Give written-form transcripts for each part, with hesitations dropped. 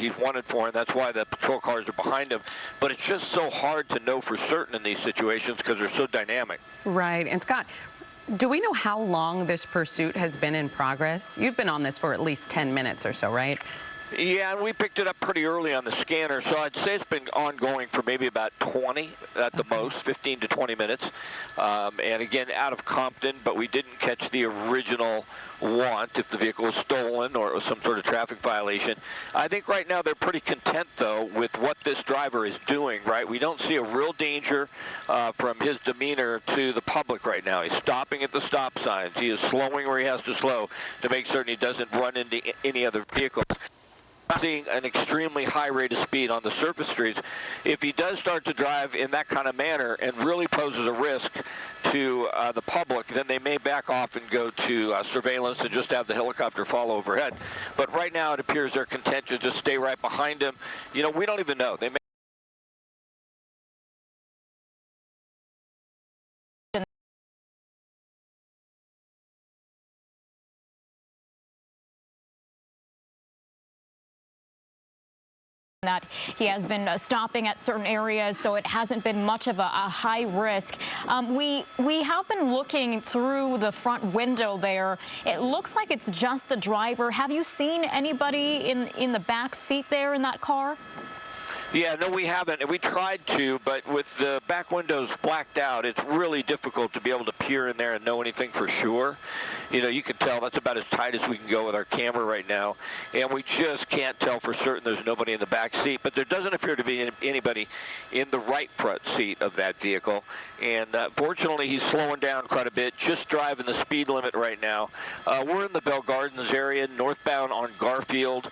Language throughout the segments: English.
he's wanted for, and that's why the patrol cars are behind him. But it's just so hard to know for certain in these situations because they're so dynamic. Right. And Scott, do we know how long this pursuit has been in progress? You've been on this for at least 10 minutes or so, right? Yeah, and we picked it up pretty early on the scanner, so I'd say it's been ongoing for maybe about 20 at the most, 15 to 20 minutes. And again, out of Compton, but we didn't catch the original want if the vehicle was stolen or it was some sort of traffic violation. I think right now they're pretty content, though, with what this driver is doing, right? We don't see a real danger from his demeanor to the public right now. He's stopping at the stop signs. He is slowing where he has to slow to make certain he doesn't run into any other vehicles. Seeing an extremely high rate of speed on the surface streets. If he does start to drive in that kind of manner and really poses a risk to the public, then they may back off and go to surveillance and just have the helicopter follow overhead. But right now it appears they're content to just stay right behind him. You know, we don't even know. They may that he has been stopping at certain areas, so it hasn't been much of a high risk. We have been looking through the front window there. It looks like it's just the driver. Have you seen anybody in the back seat there in that car? Yeah, no, we haven't. We tried to, but with the back windows blacked out, it's really difficult to be able to peer in there and know anything for sure. You know, you can tell that's about as tight as we can go with our camera right now, and we just can't tell for certain there's nobody in the back seat, but there doesn't appear to be anybody in the right front seat of that vehicle. And fortunately, he's slowing down quite a bit, just driving the speed limit right now. We're in the Bell Gardens area, northbound on Garfield.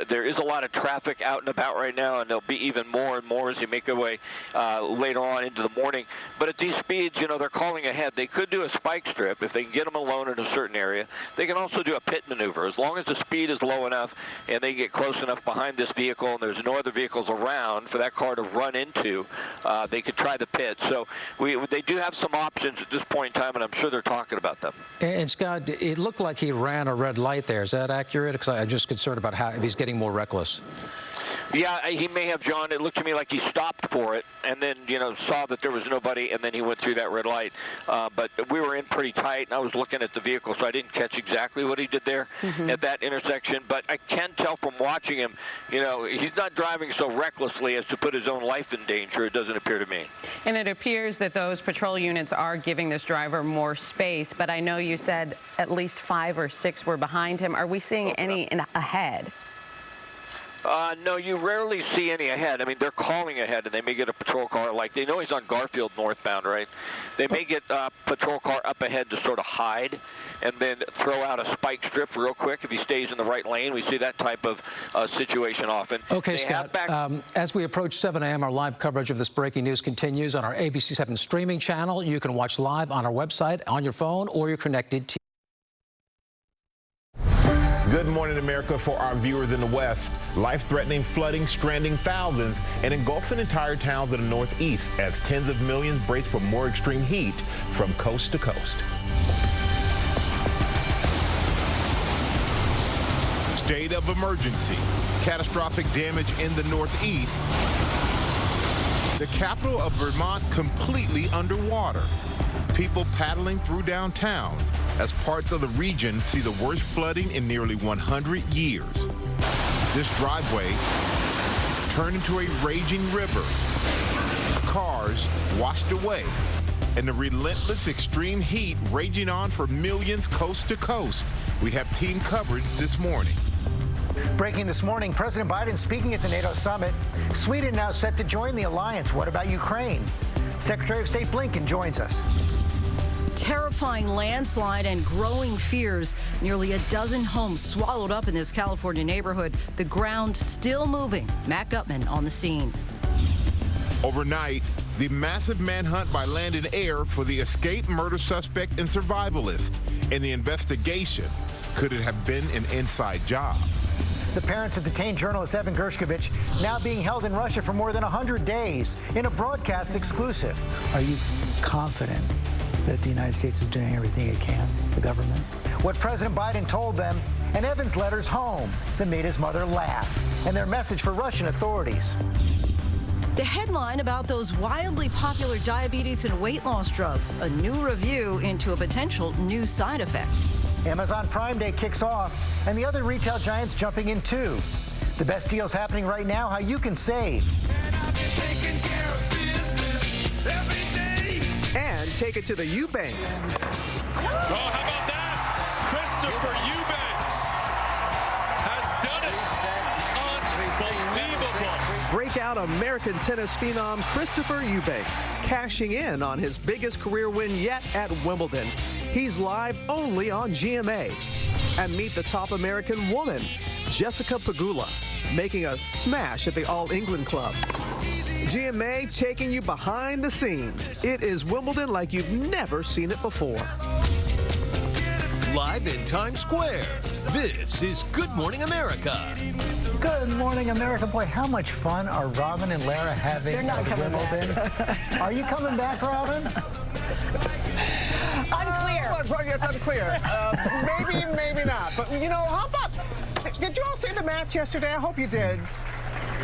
There is a lot of traffic out and about right now, and there'll be even more and more as you make your way later on into the morning. But at these speeds, you know, they're calling ahead. They could do a spike strip if they can get them alone in a certain area. They can also do a pit maneuver. As long as the speed is low enough and they get close enough behind this vehicle and there's no other vehicles around for that car to run into, they could try the pit. So they do have some options at this point in time, and I'm sure they're talking about them. And Scott, it looked like he ran a red light there. Is that accurate? Because I'm just concerned about how if he's getting more reckless. Yeah, he may have, John. It looked to me like he stopped for it and then, you know, saw that there was nobody, and then he went through that red light. But we were in pretty tight, and I was looking at the vehicle, so I didn't catch exactly what he did there at that intersection. But I can tell from watching him, you know, he's not driving so recklessly as to put his own life in danger, it doesn't appear to me. And it appears that those patrol units are giving this driver more space, but I know you said at least 5 or 6 were behind him. Are we seeing any ahead? No, you rarely see any ahead. I mean, they're calling ahead, and they may get a patrol car. Like, they know he's on Garfield northbound, right? They may get a patrol car up ahead to sort of hide and then throw out a spike strip real quick if he stays in the right lane. We see that type of situation often. Okay, Scott, as we approach 7 a.m., our live coverage of this breaking news continues on our ABC 7 streaming channel. You can watch live on our website, on your phone, or your connected TV. Good morning, America. For our viewers in the West, life-threatening flooding stranding thousands and engulfing entire towns in the Northeast as tens of millions brace for more extreme heat from coast to coast. State of emergency. Catastrophic damage in the Northeast. The capital of Vermont completely underwater. People paddling through downtown as parts of the region see the worst flooding in nearly 100 years. This driveway turned into a raging river. Cars washed away, and the relentless extreme heat raging on for millions coast to coast. We have team coverage this morning. Breaking this morning, President Biden speaking at the NATO summit. Sweden now set to join the alliance. What about Ukraine? Secretary of State Blinken joins us. Terrifying landslide and growing fears. Nearly a dozen homes swallowed up in this California neighborhood. The ground still moving. Matt Gutman on the scene. Overnight, the massive manhunt by land and air for the escaped murder suspect and survivalist. In the investigation, could it have been an inside job? The parents of detained journalist Evan Gershkovich now being held in Russia for more than 100 days in a broadcast exclusive. Are you confident that the United States is doing everything it can, the government? What President Biden told them and Evan's letters home that made his mother laugh, and their message for Russian authorities. The headline about those wildly popular diabetes and weight loss drugs, a new review into a potential new side effect. Amazon Prime Day kicks off, and the other retail giants jumping in too. The best deals happening right now, how you can save. And take it to the Eubank. Oh, how about that? Christopher Eubanks has done it. Unbelievable. Breakout American tennis phenom Christopher Eubanks cashing in on his biggest career win yet at Wimbledon. He's live only on GMA. And meet the top American woman, Jessica Pegula, making a smash at the All England Club. GMA taking you behind the scenes. It is Wimbledon like you've never seen it before. Live in Times Square, this is Good Morning America. Good morning, America. Boy, how much fun are Robin and Lara having at Wimbledon? Are you coming back, Robin? Unclear. It's unclear. Maybe, maybe not. But, you know, how about, did you all see the match yesterday? I hope you did.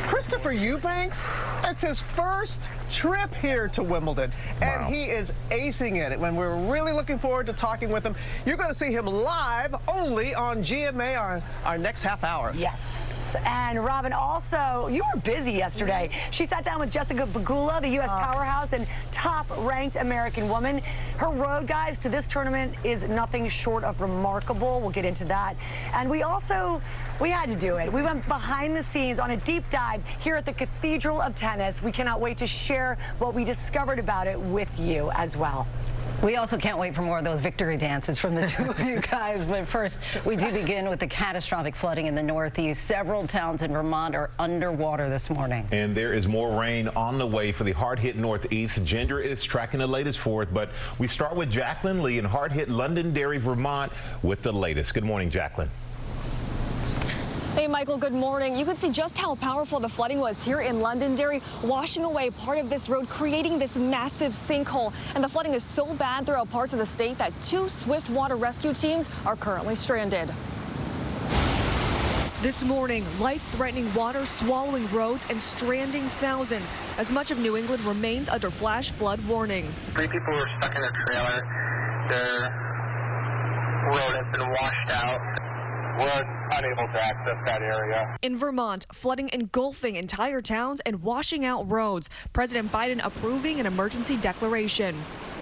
Christopher Eubanks, it's his first trip here to Wimbledon, and he is acing it. When we're really looking forward to talking with him, you're going to see him live only on GMA our next half hour. Yes. And Robin, also, you were busy yesterday. She sat down with Jessica Pegula, the U.S. powerhouse and top-ranked American woman. Her road, guys, to this tournament is nothing short of remarkable. We'll get into that. And we had to do it. We went behind the scenes on a deep dive here at the Cathedral of Tennis. We cannot wait to share what we discovered about it with you as well. We also can't wait for more of those victory dances from the two of you guys. But first, we do begin with the catastrophic flooding in the Northeast. Several towns in Vermont are underwater this morning. And there is more rain on the way for the hard-hit Northeast. Ginger is tracking the latest for it, but we start with Jacqueline Lee in hard-hit Londonderry, Vermont with the latest. Good morning, Jacqueline. Hey, Michael, good morning. You can see just how powerful the flooding was here in Londonderry, washing away part of this road, creating this massive sinkhole. And the flooding is so bad throughout parts of the state that 2 swift water rescue teams are currently stranded. This morning, life-threatening water swallowing roads and stranding thousands as much of New England remains under flash flood warnings. 3 people were stuck in a trailer. Their road has been washed out. We're unable to access that area. In Vermont, flooding engulfing entire towns and washing out roads. President Biden approving an emergency declaration.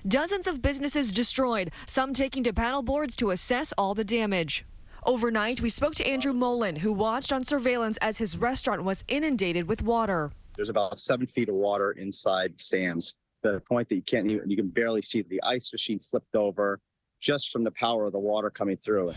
Dozens of businesses destroyed, some taking to paddle boards to assess all the damage. Overnight, we spoke to Andrew Mullen, who watched on surveillance as his restaurant was inundated with water. There's about 7 feet of water inside Sam's, to the point that you can barely see the ice machine flipped over just from the power of the water coming through it.